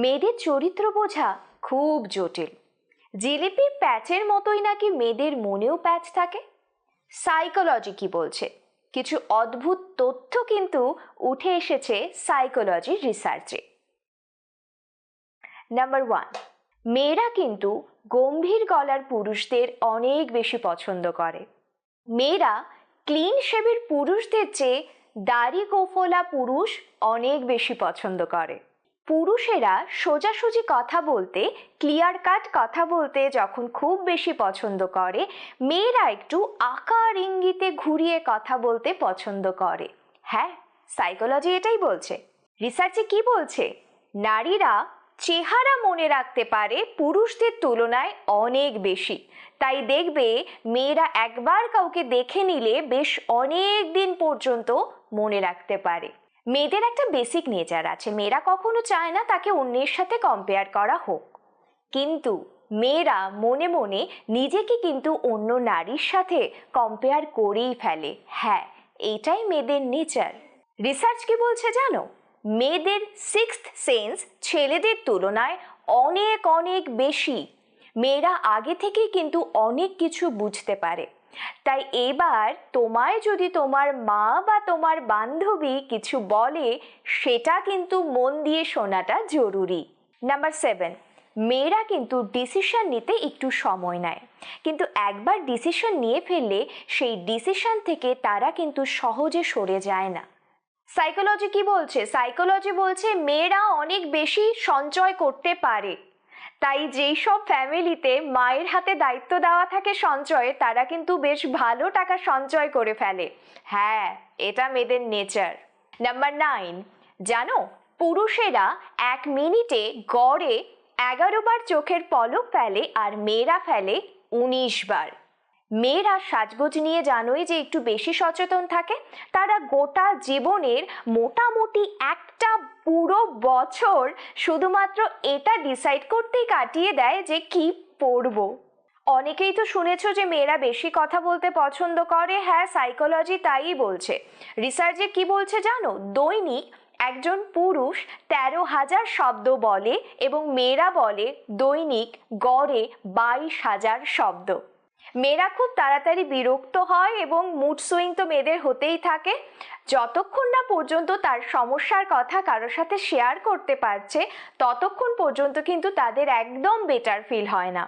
মেয়েদের চরিত্র বোঝা খুব জটিল। জিলিপির প্যাচের মতোই নাকি মেয়েদের মনেও প্যাচ থাকে। সাইকোলজি কি বলছে? কিছু অদ্ভুত তথ্য কিন্তু উঠে এসেছে সাইকোলজির রিসার্চে। নাম্বার 1, মেয়েরা কিন্তু গম্ভীর গলার পুরুষদের অনেক বেশি পছন্দ করে। মেয়েরা ক্লিন শেভের পুরুষদের চেয়ে দাড়ি গোফোলা পুরুষ অনেক বেশি পছন্দ করে। পুরুষেরা সোজাসুজি কথা বলতে, ক্লিয়ার কাট কথা বলতে যখন খুব বেশি পছন্দ করে, মেয়েরা একটু আকার ইঙ্গিতে ঘুরিয়ে কথা বলতে পছন্দ করে। হ্যাঁ, সাইকোলজি এটাই বলছে। রিসার্চে কি বলছে? নারীরা চেহারা মনে রাখতে পারে পুরুষদের তুলনায় অনেক বেশি। তাই দেখবে মেয়েরা একবার কাউকে দেখে নিলে বেশ অনেক দিন পর্যন্ত মনে রাখতে পারে। মেয়েদের একটা বেসিক নেচার আছে, মেয়েরা কখনো চায় না তাকে অন্যের সাথে কম্পেয়ার করা হোক, কিন্তু মেয়েরা মনে মনে নিজেকে কিন্তু অন্য নারীর সাথে কম্পেয়ার করেই ফেলে। হ্যাঁ, এইটাই মেয়েদের নেচার। রিসার্চ কি বলছে জানো? মেয়েদের সিক্সথ সেন্স ছেলেদের তুলনায় অনেক অনেক বেশি। মেয়েরা আগে থেকেই কিন্তু অনেক কিছু বুঝতে পারে। তাই এবার তোমায় যদি তোমার মা বা তোমার বান্ধবী কিছু বলে, সেটা কিন্তু মন দিয়ে শোনাটা জরুরি। নাম্বার 7, মেয়েরা কিন্তু ডিসিশন নিতে একটু সময় নেয়, কিন্তু একবার ডিসিশন নিয়ে ফেললে সেই ডিসিশন থেকে তারা কিন্তু সহজে সরে যায় না। সাইকোলজি কি বলছে? সাইকোলজি বলছে মেয়েরা অনেক বেশি সঞ্চয় করতে পারে। তাই যেই সব ফ্যামিলিতে মায়ের হাতে দায়িত্ব দেওয়া থাকে সঞ্চয়ে, তারা কিন্তু বেশ ভালো টাকা সঞ্চয় করে ফেলে। হ্যাঁ, এটা মেয়েদের নেচার। নাম্বার 9, জানো পুরুষেরা 1 মিনিটে গড়ে 11 বার চোখের পলক ফেলে আর মেয়েরা ফেলে 19 বার। মেয়েরা সাজগোজ নিয়ে জানোই যে একটু বেশি সচেতন থাকে। তারা গোটা জীবনের মোটামুটি একটা পুরো বছর শুধুমাত্র এটা ডিসাইড করতেই কাটিয়ে দেয় যে কি পরবো। অনেকেই তো শুনেছো যে মেয়েরা বেশি কথা বলতে পছন্দ করে। হ্যাঁ, সাইকোলজি তাই বলছে। রিসার্চে কি বলছে জানো? দৈনিক একজন পুরুষ 13,000 শব্দ বলে এবং মেয়েরা বলে দৈনিক গড়ে 22,000 শব্দ। মেয়েরা খুব তাড়াতাড়ি বিরক্ত হয় এবং মুড সুইং তো মেয়েদের হতেই থাকে। যতক্ষণ না পর্যন্ত তার সমস্যার কথা কারোর সাথে শেয়ার করতে পারছে, ততক্ষণ পর্যন্ত কিন্তু তাদের একদম বেটার ফিল হয় না।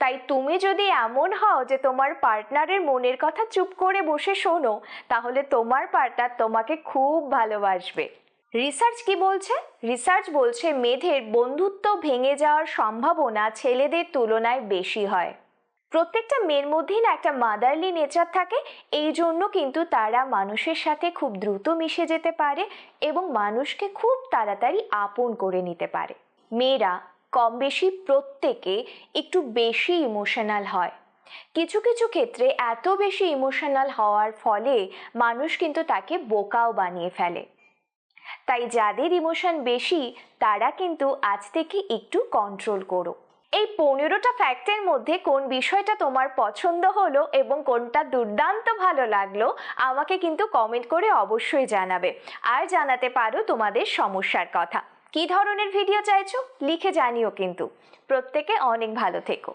তাই তুমি যদি এমন হও যে তোমার পার্টনারের মনের কথা চুপ করে বসে শোনো, তাহলে তোমার পার্টনার তোমাকে খুব ভালোবাসবে। রিসার্চ কি বলছে? রিসার্চ বলছে মেয়েদের বন্ধুত্ব ভেঙে যাওয়ার সম্ভাবনা ছেলেদের তুলনায় বেশি হয়। প্রত্যেকটা মেয়ের মধ্যেই না একটা মাদারলি নেচার থাকে, এই জন্য কিন্তু তারা মানুষের সাথে খুব দ্রুত মিশে যেতে পারে এবং মানুষকে খুব তাড়াতাড়ি আপন করে নিতে পারে। মেয়েরা কম বেশি প্রত্যেকে একটু বেশি ইমোশনাল হয়। কিছু কিছু ক্ষেত্রে এত বেশি ইমোশনাল হওয়ার ফলে মানুষ কিন্তু তাকে বোকাও বানিয়ে ফেলে। তাই যাদের ইমোশন বেশি, তারা কিন্তু আজ থেকে একটু কন্ট্রোল করো। এই 15টা ফ্যাক্টের মধ্যে কোন বিষয়টা তোমার পছন্দ হলো এবং কোনটা দুর্দান্ত ভালো লাগলো, আমাকে কিন্তু কমেন্ট করে অবশ্যই জানাবে। আর জানাতে পারো তোমাদের সমস্যার কথা। কি ধরনের ভিডিও চাইছো লিখে জানিও কিন্তু। প্রত্যেকে অনেক ভালো থেকো।